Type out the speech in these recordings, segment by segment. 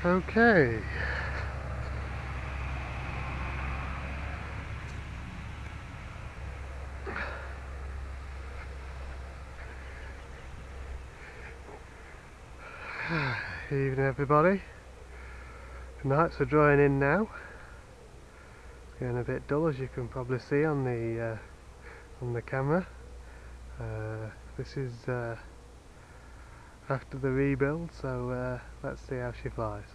Okay. Evening everybody. The nights are drawing in now. It's getting a bit dull, as you can probably see on the camera. This is after the rebuild, so let's see how she flies.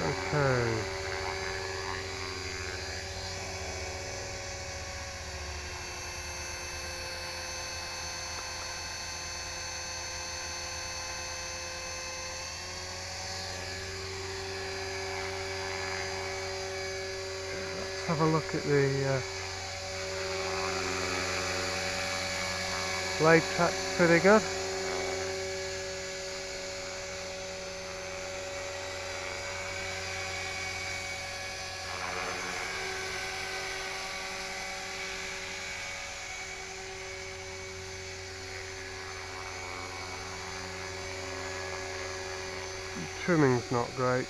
Okay. Let's have a look at the blade track's pretty good. Trimming's not great.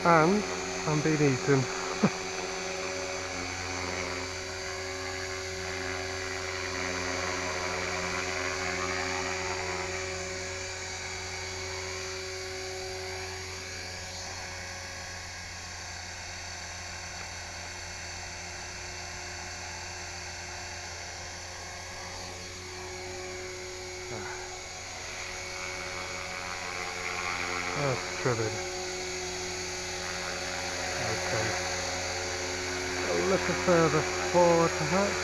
And I'm being eaten. That's trimming. Okay. A little further forward perhaps.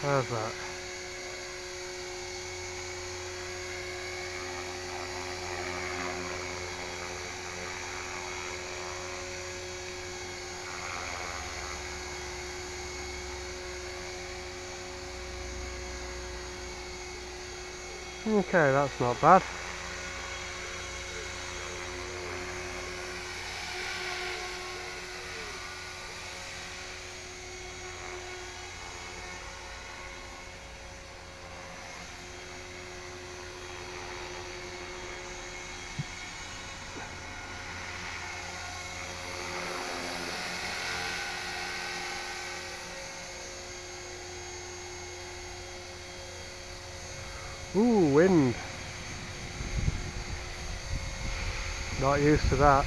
How's that? Okay, that's not bad. Ooh, wind. Not used to that.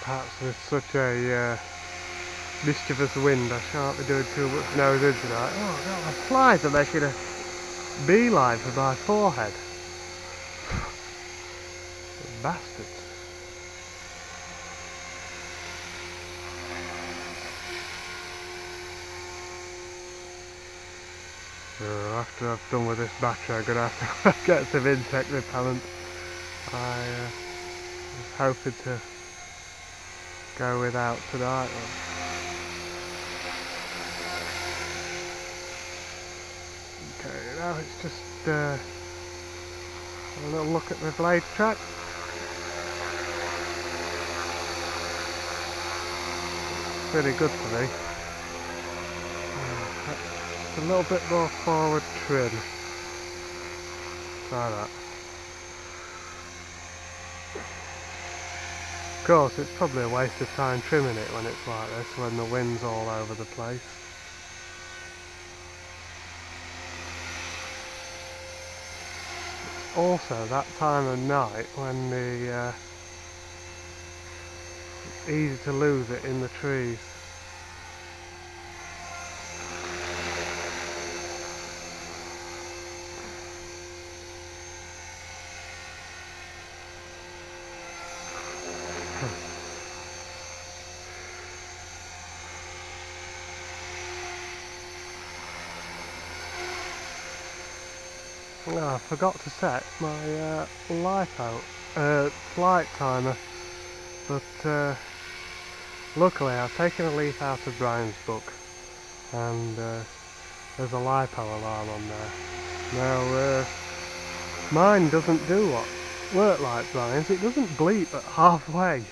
Perhaps with such a mischievous wind I shan't be doing too much nosing tonight. Oh god, the flies are making a beeline for my forehead. Bastards. After I've done with this battery, I'm going to have to get some insect repellent. I was hoping to go without tonight. Okay, now it's just have a little look at the blade track. Pretty good for me. A little bit more forward trim. Try that. course it's probably a waste of time trimming it when it's like this, when the wind's all over the place. It's also that time of night when it's easy to lose it in the trees. Oh, I forgot to set my Lipo flight timer, but luckily I've taken a leaf out of Brian's book and there's a Lipo alarm on there. Now mine doesn't do what work like Brian's, it doesn't bleep at halfway.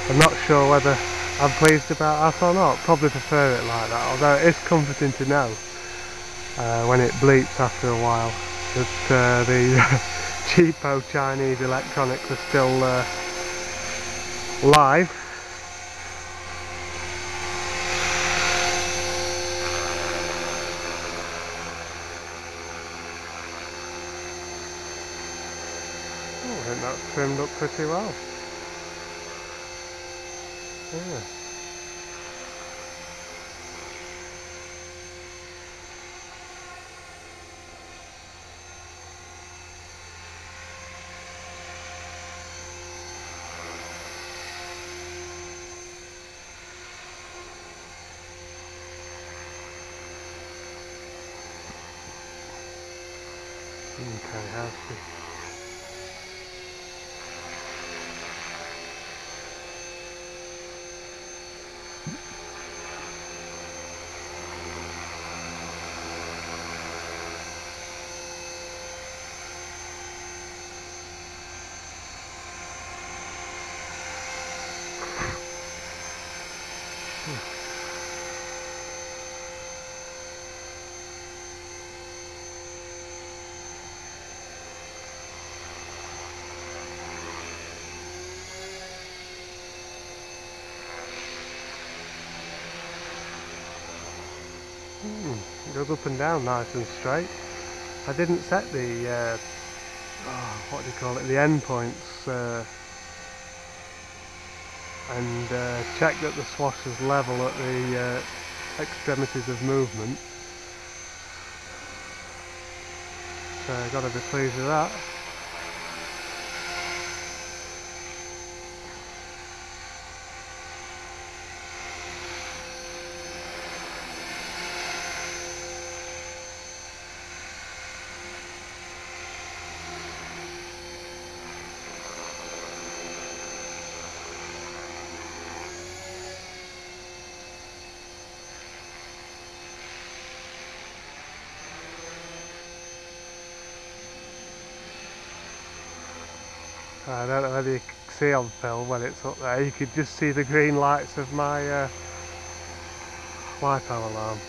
I'm not sure whether I'm pleased about that or not, probably prefer it like that, although it is comforting to know when it bleeps after a while that the cheapo Chinese electronics are still live. Oh, I think that's trimmed up pretty well. Yeah. Okay, how's the... It goes up and down nice and straight. I didn't set the what do you call it, the end points and check that the swash is level at the extremities of movement, so I've got to be pleased with that. I don't know whether you can see on film when it's up there, you could just see the green lights of my Lipo alarm.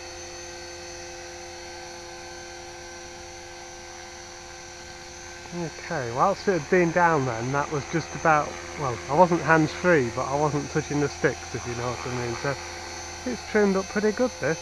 Okay, whilst it had been down then, that was just about, well, I wasn't hands-free, but I wasn't touching the sticks, if you know what I mean, so it's trimmed up pretty good, this.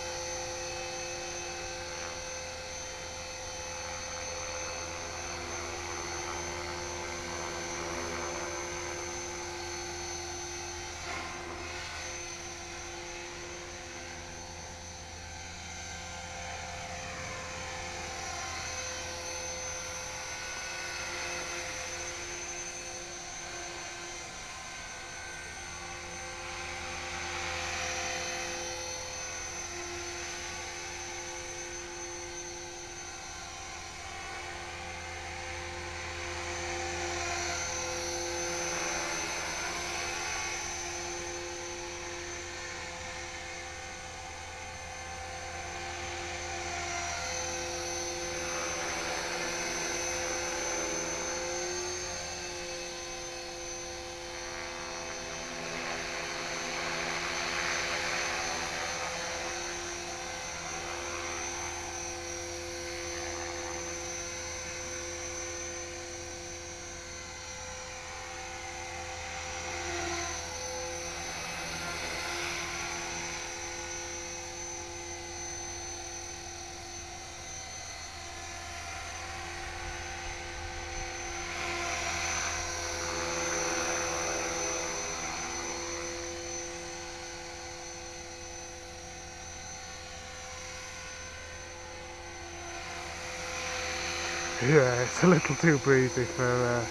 Yeah, it's a little too breezy for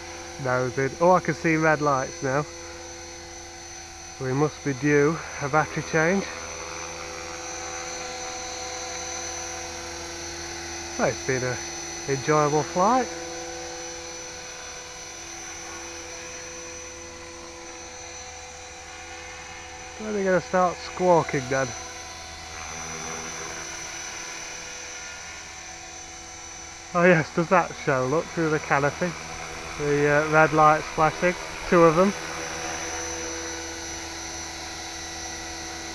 nosing. Oh, I can see red lights now. We must be due a battery change. Well, it's been an enjoyable flight. When are they going to start squawking then? Oh yes, does that show? Look through the canopy. The red lights flashing. Two of them.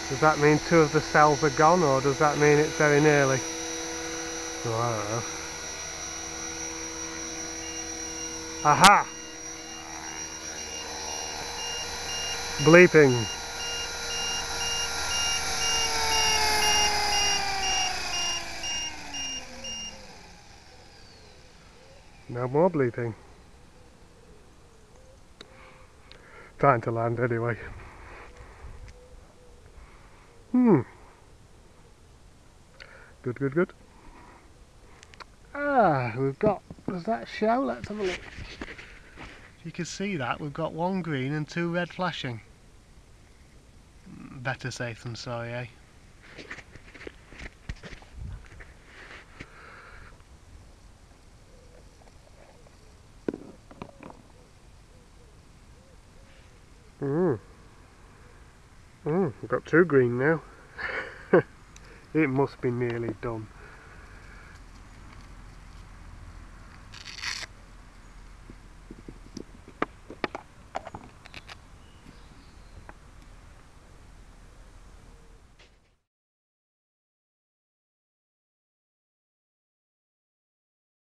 Does that mean two of the cells are gone, or does that mean it's very nearly? Oh, I don't know. Aha! Bleeping. No more bleeping. Time to land anyway. Good, good, good. Ah, we've got, does that show? Let's have a look. If you can see that, we've got one green and two red flashing. Better safe than sorry, eh? We've got two green now. It must be nearly done.